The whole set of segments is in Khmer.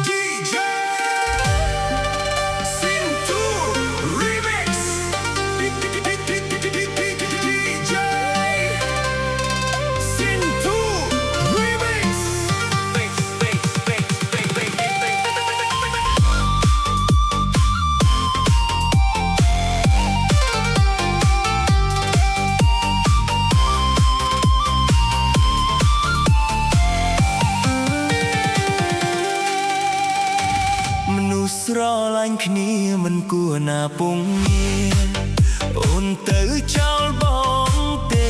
DJ Sin2 Remix DJ Sin2 Remix មនុស្សស្រឡាញ់គ្នាមិនគួរណាពងងារអូនទៅចោលបងទេ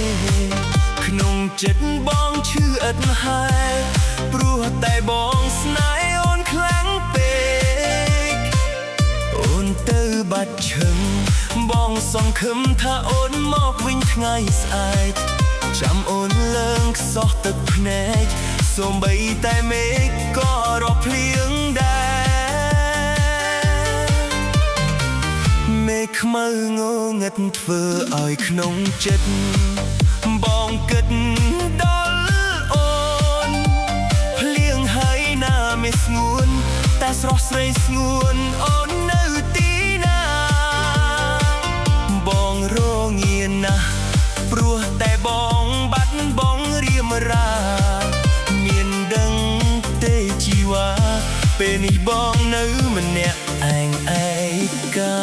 ក្នុងចិត្តបងឈឺឥតហែលព្រោះតែបងស្នេហ៍អូនខ្លាំងពេកអូនទៅបាត់ឈឹងបងសង្ឃឹមថាអូនមកវិញថ្ងៃស្អែកចាំអូនឡើងខ្សោះទឹកភ្នែកសូម្បីតែមេឃក៏រកភ្លៀងដែរមេឃខ្មៅងងឹតធ្វើឲ្យក្នុងចិត្តបងគិតដល់អូនភ្លៀងហើយណាមេស្ងួនតែស្រស់ស្រីស្ងួនអូននៅទីណាបងរងាណាស់ព្រោះតែបងបាត់បងរៀមរាមានដឹងទេជីវ៉ាពេលនេះបងនៅម្នាក់ឯងឯកា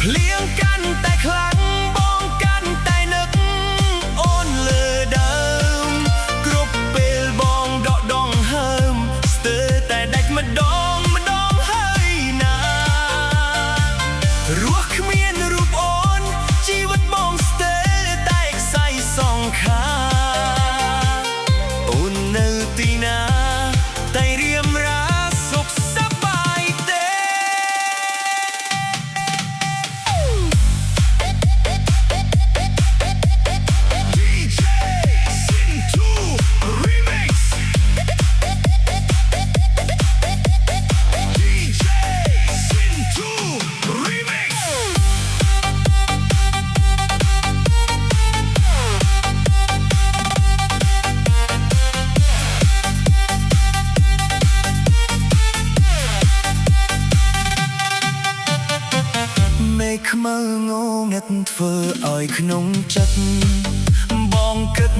ភ្លៀងកាន់តែខ្លាំងបងកាន់តែនឹកអូនលើដើមគ្រប់ពេលបងដកដងហើមស្ទើរតែដាច់ម្ដងហើយណារស់គ្មានរូបអូនជីវិតបងស្ទើរតែខ្សែសងខាអូននៅទីណាតែរៀមរាសុខសប្បាយទេ DJ Sin2 Remix DJ Sin2 Remix មេឃខ្មៅងងឹតធ្វើឲ្យក្នុងចិត្តបងគិត